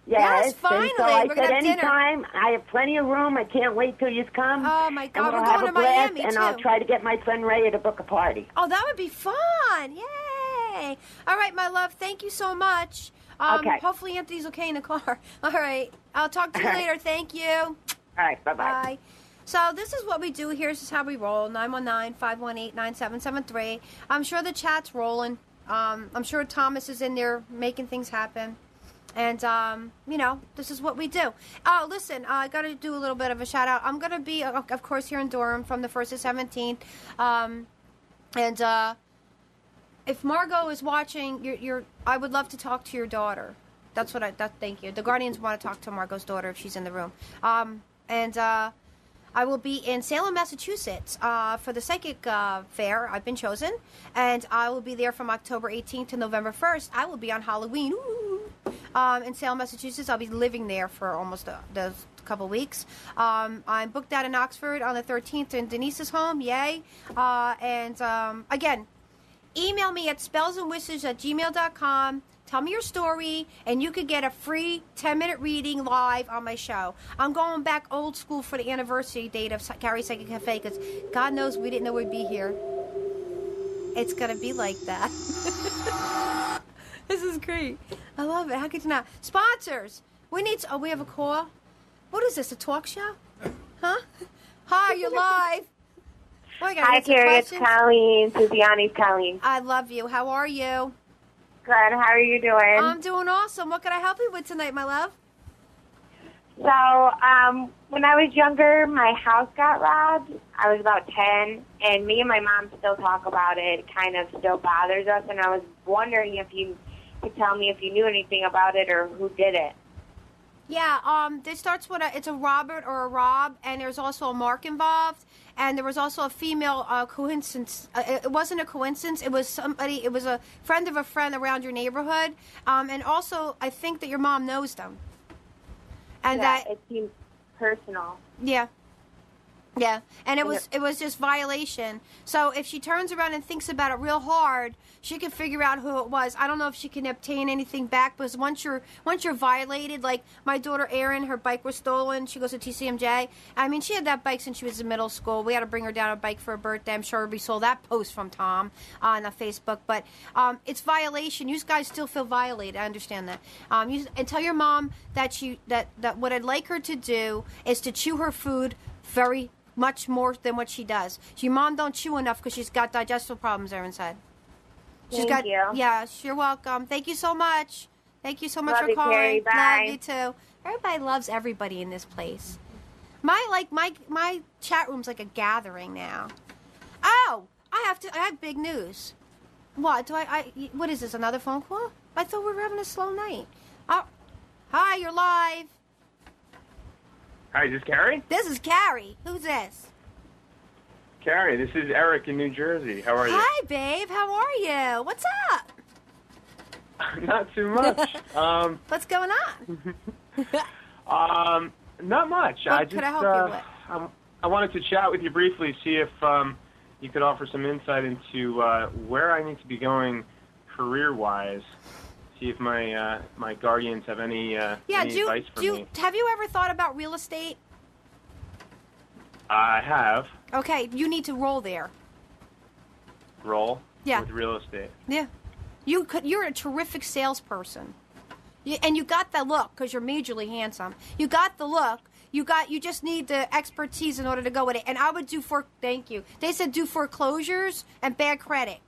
Yes, finally. So I we're said gonna have anytime. dinner. I have plenty of room. I can't wait till you come. Oh my God, we'll we're have going a to blast, Miami and too. I'll try to get my friend Ray to book a party. Oh, that would be fun! Yay! All right, my love. Thank you so much. Okay. Hopefully Anthony's okay in the car. All right. I'll talk to you later. Thank you. All right. Bye-bye. Bye. So this is what we do. This is how we roll. 919-518-9773. I'm sure the chat's rolling. I'm sure Thomas is in there making things happen. And, this is what we do. Oh, listen, I got to do a little bit of a shout-out. I'm going to be, of course, here in Durham from the 1st to 17th. And if Margot is watching, I would love to talk to your daughter. That's what thank you. The Guardians want to talk to Margot's daughter if she's in the room. I will be in Salem, Massachusetts for the Psychic Fair. I've been chosen. And I will be there from October 18th to November 1st. I will be on Halloween. In Salem, Massachusetts. I'll be living there for almost a couple weeks. I'm booked out in Oxford on the 13th in Denise's home. Yay. Again, email me at spellsandwishes@gmail.com. Tell me your story, and you could get a free 10-minute reading live on my show. I'm going back old school for the anniversary date of Carrie's Psychic Cafe because God knows we didn't know we'd be here. It's going to be like that. This is great. I love it. How could you not? Sponsors. We have a call. What is this, a talk show? Huh? Hi, you're live. Hi, Carrie. It's Colleen. Suziani's Colleen. I love you. How are you? Good. How are you doing? I'm doing awesome. What can I help you with tonight, my love? So, when I was younger, my house got robbed. I was about 10, and me and my mom still talk about it. It kind of still bothers us, and I was wondering if you could tell me if you knew anything about it or who did it. Yeah, this starts with it's a Robert or a Rob, and there's also a Mark involved, and there was also a female coincidence. It wasn't a coincidence. It was somebody. It was a friend of a friend around your neighborhood, and also I think that your mom knows them. And that it seems personal. Yeah. Yeah, and it was just violation. So if she turns around and thinks about it real hard, she can figure out who it was. I don't know if she can obtain anything back, because once you're violated, like my daughter Erin, her bike was stolen. She goes to TCMJ. I mean, she had that bike since she was in middle school. We had to bring her down a bike for her birthday. I'm sure we saw that post from Tom on Facebook. But it's violation. You guys still feel violated. I understand that. And tell your mom that that what I'd like her to do is to chew her food very much more than what she does. Your mom don't chew enough because she's got digestive problems, Erin said. Thank you. Yeah, you're welcome. Thank you so much. Thank you so much Love for calling. Carrie. Bye. Love you too. Everybody loves everybody in this place. My chat room's like a gathering now. Oh, I have big news. What what is this? Another phone call? I thought we were having a slow night. Oh, hi, you're live. Hi, is this Carrie? This is Carrie. Who's this? Carrie, this is Eric in New Jersey. How are you? Hi, babe. How are you? What's up? Not too much. What's going on? Not much. What could I help you with? I wanted to chat with you briefly, see if you could offer some insight into where I need to be going career-wise. See if my guardians have any advice for me. Have you ever thought about real estate? I have. Okay, you need to roll there. Roll? Yeah. With real estate. Yeah. You're a terrific salesperson. And you got the look because you're majorly handsome. You got the look. You just need the expertise in order to go with it. And I would thank you. They said do foreclosures and bad credit.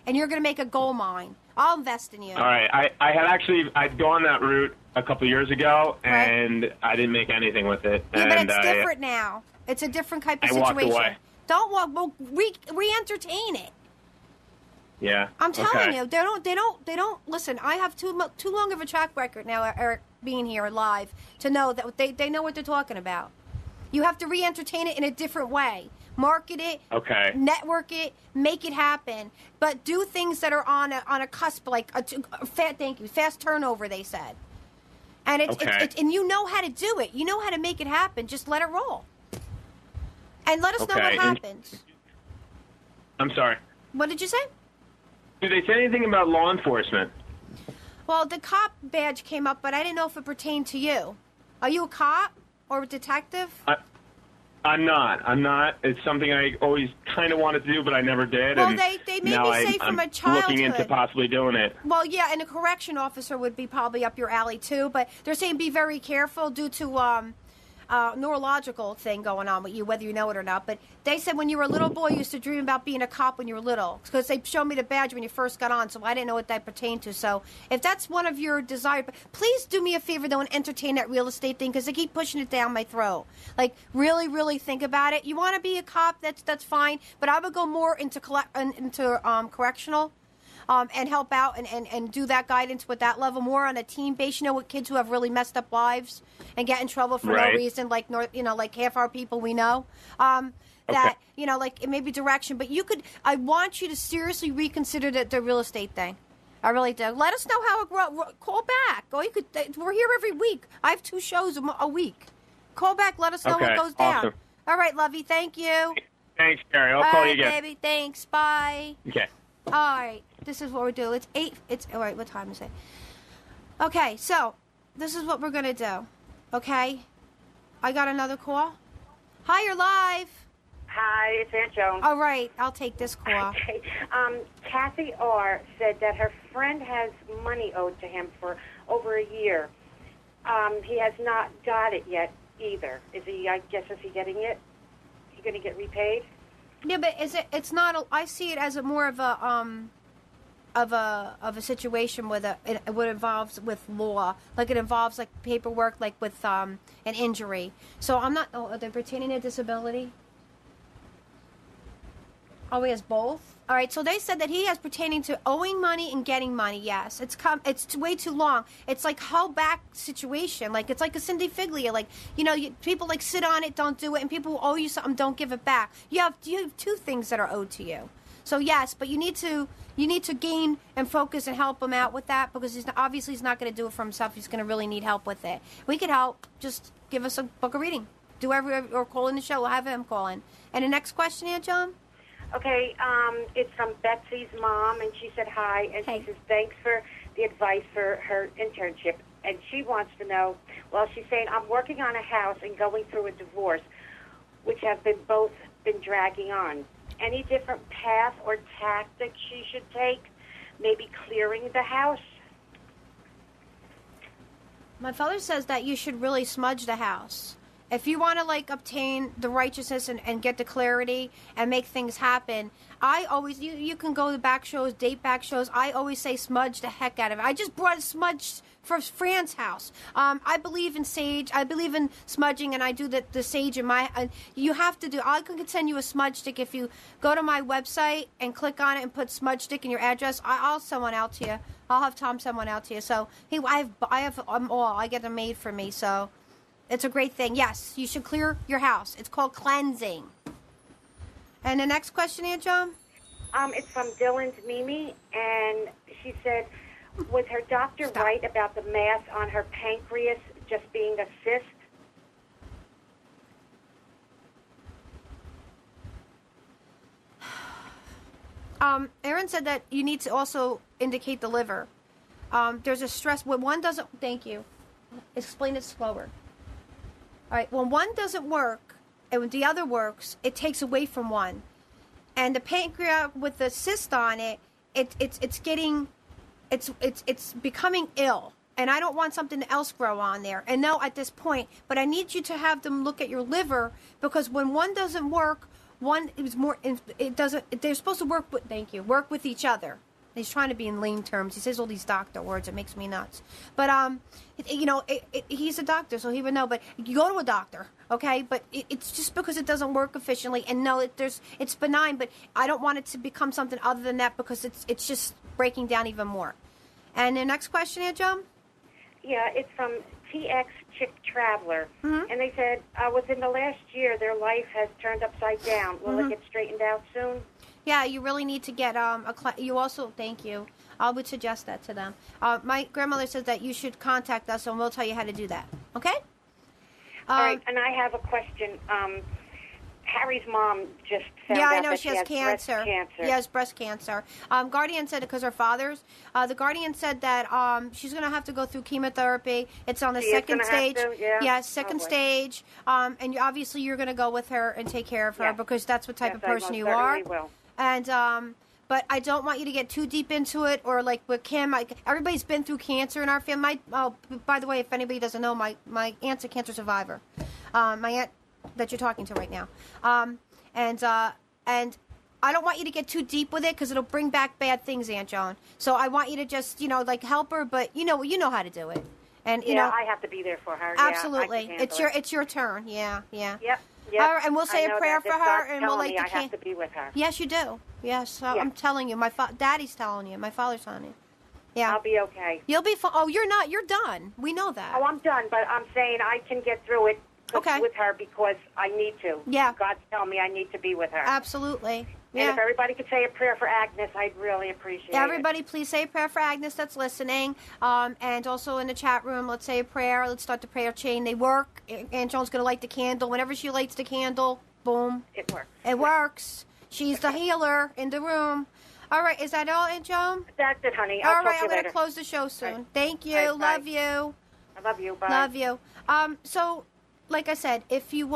And you're going to make a gold mine. I'll invest in you. All right. I'd gone that route a couple of years ago, and I didn't make anything with it. Yeah, but it's different now. It's a different type of situation. I walked away. Don't walk. Well, re-entertain it. Yeah. I'm telling you, they don't listen. I have too long of a track record now, Eric, being here live to know that they know what they're talking about. You have to re-entertain it in a different way. Market it, network it, make it happen, but do things that are on a cusp, like fast turnover. They said, and and you know how to do it. You know how to make it happen. Just let it roll, and let us know what happens. I'm sorry. What did you say? Did they say anything about law enforcement? Well, the cop badge came up, but I didn't know if it pertained to you. Are you a cop or a detective? I'm not. It's something I always kind of wanted to do, but I never did. Well, and they made me say from a childhood. I'm looking into possibly doing it. Well, yeah, and a correction officer would be probably up your alley, too. But they're saying be very careful due to neurological thing going on with you, whether you know it or not. But they said when you were a little boy, you used to dream about being a cop when you were little. Because they showed me the badge when you first got on, so I didn't know what that pertained to. So if that's one of your desires, please do me a favor, though, and entertain that real estate thing, because they keep pushing it down my throat. Like, really, really think about it. You want to be a cop, that's fine. But I would go more into correctional. And help out and do that guidance with that level more on a team base, with kids who have really messed up lives and get in trouble for no reason, like like half our people we know. That like it may be direction, but I want you to seriously reconsider the real estate thing. I really do. Let us know how it grows. Call back. We're here every week. I have 2 shows a week. Call back. Let us know what goes down. Awesome. All right, lovey. Thank you. Thanks, Carrie. I'll call you again. Baby. Thanks. Bye. Okay. All right, this is what we do. It's 8. All right. What time is it? Okay, so this is what we're gonna do. Okay, I got another call. Hi, you're live. Hi, it's Aunt Joan. All right, I'll take this call. Okay. Kathy R. said that her friend has money owed to him for over a year. He has not got it yet either. Is he getting it? Is he going to get repaid? Yeah, but it's not. I see it as more of a situation with what involves with law, like it involves like paperwork, like with an injury. So I'm not. Oh, are they pertaining to disability? Oh, he has both? All right, so they said that he has pertaining to owing money and getting money, yes. It's way too long. It's like held back situation. Like, it's like a Cindy Figlia. Like, people like sit on it, don't do it, and people who owe you something don't give it back. You have two things that are owed to you. So, yes, but you need to gain and focus and help him out with that because he's not going to do it for himself. He's going to really need help with it. We could help. Just give us a book of reading. Or call in the show. We'll have him call in. And the next question, Aunt John? Okay, it's from Betsy's mom, and she said hi, and She says thanks for the advice for her internship. And she wants to know, she's saying, I'm working on a house and going through a divorce, which have both been dragging on. Any different path or tactic she should take? Maybe clearing the house? My father says that you should really smudge the house. If you want to, obtain the righteousness and get the clarity and make things happen, I always, you can go to back shows, date back shows. I always say smudge the heck out of it. I just brought a smudge for Fran's house. I believe in sage. I believe in smudging, and I do the sage in my, you have to do, I can send you a smudge stick. If you go to my website and click on it and put smudge stick in your address, I'll send one out to you. I'll have Tom send one out to you. So, I have them all. I get them made for me, so. It's a great thing. Yes, you should clear your house. It's called cleansing. And the next question, Aunt John? It's from Dylan's Mimi, and she said, was her doctor right about the mass on her pancreas just being a cyst? Aaron said that you need to also indicate the liver. There's a stress when one doesn't. Thank you. Explain it slower. All right, when one doesn't work and when the other works, it takes away from one. And the pancreas with the cyst on it, it's becoming ill. And I don't want something else grow on there. And no, at this point, but I need you to have them look at your liver because when one doesn't work, one is more. It doesn't. They're supposed to work with each other. He's trying to be in lame terms. He says all these doctor words. It makes me nuts. But, he's a doctor, so he would know. But you go to a doctor, okay? But it's just because it doesn't work efficiently. And no, it's benign, but I don't want it to become something other than that because it's just breaking down even more. And the next question, Aunt John? Yeah, it's from TX Chick Traveler. Mm-hmm. And they said, within the last year, their life has turned upside down. Will it get straightened out soon? Yeah, you really need to get you also, thank you. I would suggest that to them. My grandmother says that you should contact us and we'll tell you how to do that. Okay? All right, and I have a question. Harry's mom just found out I know that she has cancer. Breast cancer. She has breast cancer. Guardian said it because her father's. The Guardian said that she's going to have to go through chemotherapy. It's on the second stage. Second stage. And obviously you're going to go with her and take care of her because that's what type of person you are. Will. And but I don't want you to get too deep into it, or like with Kim. Everybody's been through cancer in our family. By the way, if anybody doesn't know, my aunt's a cancer survivor. My aunt that you're talking to right now, and I don't want you to get too deep with it because it'll bring back bad things, Aunt Joan. So I want you to just help her, but you know how to do it. And I have to be there for her. Absolutely, it's your turn. Yeah. Yep. All right, and we'll say a prayer for her, and we'll I have to be with her. Yes, you do. Yes, I'm telling you. Daddy's telling you. My father's telling you. Yeah, I'll be okay. You'll be fine. Oh, you're not. You're done. We know that. Oh, I'm done, but I'm saying I can get through it with her because I need to. Yeah. God's telling me I need to be with her. Absolutely. Yeah. And if everybody could say a prayer for Agnes, I'd really appreciate it. Everybody, please say a prayer for Agnes that's listening. And also in the chat room, let's say a prayer. Let's start the prayer chain. They work. Aunt Joan's going to light the candle. Whenever she lights the candle, boom. It works. It works. She's the healer in the room. All right. Is that all, Aunt Joan? That's it, honey. All right. I'm going to close the show soon. Right. Thank you. Right, love you. I love you. Bye. Love you. So, like I said, if you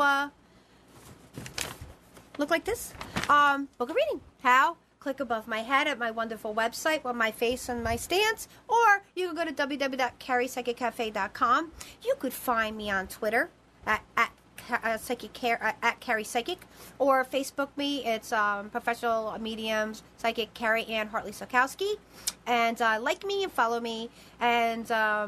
look like this, book a reading. How? Click above my head at my wonderful website with my face and my stance, or you can go to www.carriepsychiccafe.com. You could find me on Twitter at Psychic Care at Carrie Psychic, or Facebook me. It's Professional Mediums Psychic Carrie-Anne Hartley Sokowski, and like me and follow me. And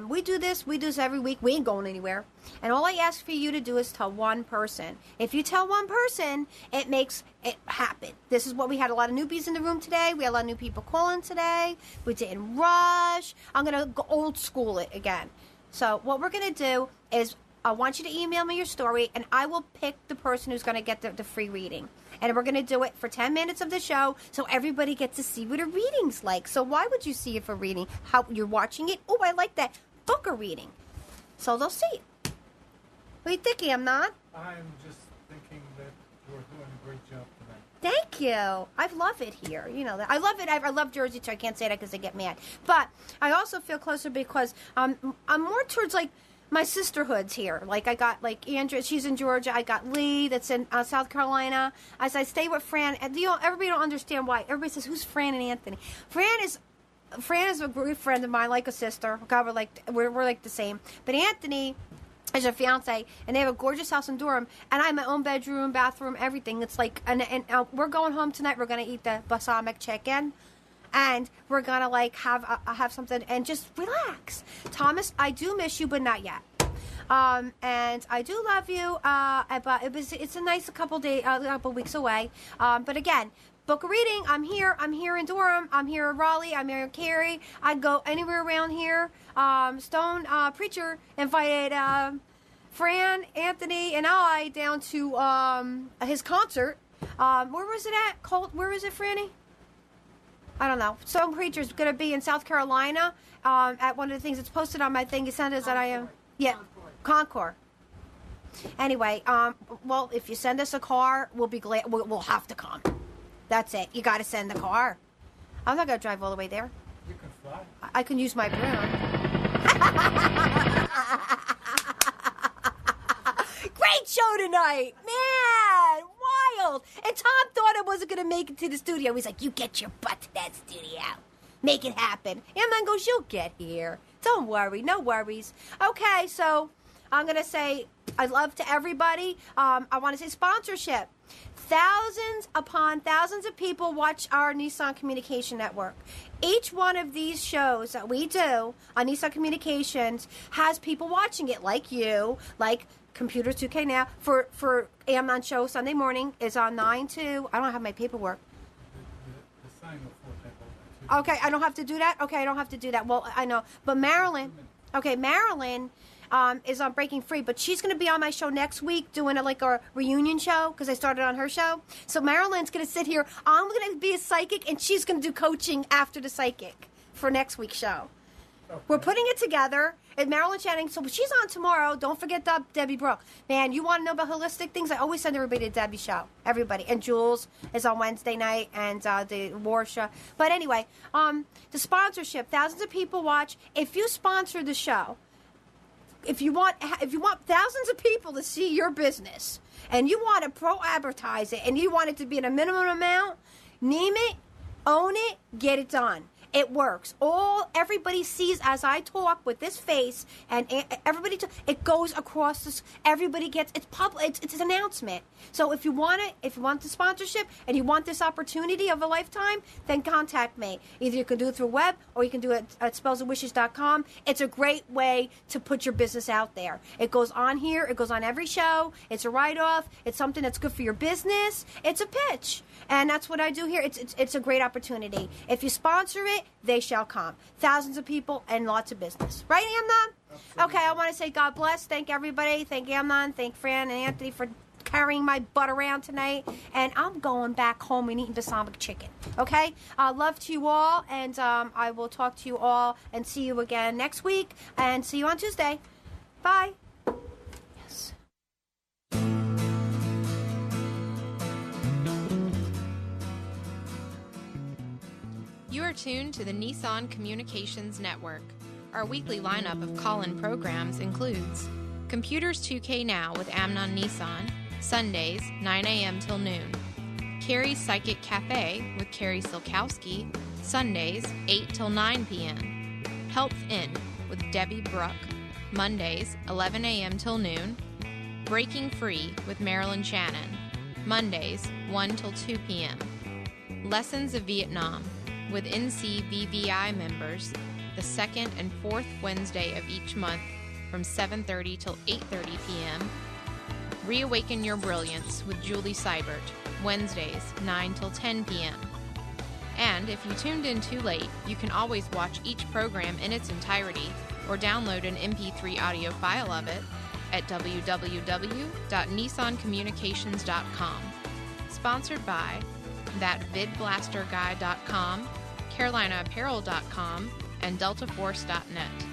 we do this every week. We ain't going anywhere. And all I ask for you to do is tell one person. If you tell one person, it makes it happen. This is what we had. A lot of newbies in the room today. We had a lot of new people calling today. We didn't rush. I'm gonna go old school it again. So what we're gonna do is, I want you to email me your story, and I will pick the person who's going to get the free reading. And we're going to do it for 10 minutes of the show, so everybody gets to see what a reading's like. So why would you see it for reading? How you're watching it? Oh, I like that. Book a reading. So they'll see it. What are you thinking, I'm not? I'm just thinking that you're doing a great job tonight. Thank you. I love it here. You know that. I love it. I love Jersey, too. I can't say that because they get mad. But I also feel closer because I'm more towards, like, my sisterhoods here. Like, I got, like, Andrea, she's in Georgia. I got Lee, that's in South Carolina. As I stay with Fran, and everybody don't understand why. Everybody says, who's Fran and Anthony? Fran is a great friend of mine, like a sister. God, we're like the same. But Anthony is her fiance, and they have a gorgeous house in Durham, and I have my own bedroom, bathroom, everything. It's like, and we're going home tonight. We're going to eat the balsamic chicken. And we're going to, like, have something and just relax. Thomas, I do miss you, but not yet. And I do love you, but it's a nice couple weeks away. But again, book a reading. I'm here in Durham. I'm here in Raleigh. I'm here in Cary. I'd go anywhere around here. Stone Preacher invited Fran, Anthony, and I down to his concert. Where was it at? Where is it, Franny? I don't know. Stone Preacher's going to be in South Carolina at one of the things. It's posted on my thing. You sent us that I am. Yeah, Concord. Anyway, well, if you send us a car, we'll be glad. We'll have to come. That's it. You got to send the car. I'm not going to drive all the way there. You can fly. I can use my broom. Great show tonight, man! Wild. And Tom thought I wasn't going to make it to the studio. He's like, "You get your butt to that studio. Make it happen." And then goes, "You'll get here. Don't worry. No worries." Okay, so I'm going to say I love to everybody. I want to say sponsorship. Thousands upon thousands of people watch our Nissan Communication Network. Each one of these shows that we do on Nissan Communications has people watching it, like you, like Computers 2K Now. For Amnon Show Sunday morning is on 9 to... I don't have my paperwork. The sign of okay, I don't have to do that? Okay, I don't have to do that. Well, I know. But Marilyn... Okay, Marilyn... is on Breaking Free, but she's going to be on my show next week doing a reunion show because I started on her show. So Marilyn's going to sit here. I'm going to be a psychic, and she's going to do coaching after the psychic for next week's show. Okay. We're putting it together. And Marilyn Channing, so she's on tomorrow. Don't forget Debbie Brooke. Man, you want to know about holistic things? I always send everybody to Debbie's show. Everybody. And Jules is on Wednesday night, and the War show. But anyway, the sponsorship. Thousands of people watch. If you sponsor the show, if you want thousands of people to see your business, and you want to pro-advertise it, and you want it to be in a minimum amount, name it, own it, get it done. It works. Everybody sees as I talk with this face, and everybody. It goes across this. Everybody gets. It's public. It's an announcement. So if you want it, if you want the sponsorship, and you want this opportunity of a lifetime, then contact me. Either you can do it through web, or you can do it at spellsandwishes.com. It's a great way to put your business out there. It goes on here. It goes on every show. It's a write-off. It's something that's good for your business. It's a pitch, and that's what I do here. It's a great opportunity. If you sponsor it, they shall come. Thousands of people and lots of business. Right, Amnon? Absolutely. Okay, I want to say God bless. Thank everybody. Thank Amnon. Thank Fran and Anthony for carrying my butt around tonight. And I'm going back home and eating balsamic chicken. Okay? Love to you all. And I will talk to you all and see you again next week. And see you on Tuesday. Bye. Yes. You are tuned to the Nissan Communications Network. Our weekly lineup of call-in programs includes Computers 2K Now with Amnon Nissan, Sundays, 9 a.m. till noon. Carrie's Psychic Cafe with Carrie Silkowski, Sundays, 8 till 9 p.m. Health In with Debbie Brooke, Mondays, 11 a.m. till noon. Breaking Free with Marilyn Shannon, Mondays, 1 till 2 p.m. Lessons of Vietnam with NCVVI members, the second and fourth Wednesday of each month from 7:30 till 8:30 p.m. Reawaken Your Brilliance with Julie Seibert, Wednesdays, 9 till 10 p.m. And if you tuned in too late, you can always watch each program in its entirety or download an MP3 audio file of it at www.nissancommunications.com. Sponsored by ThatVidBlasterGuy.com, CarolinaApparel.com, and DeltaForce.net.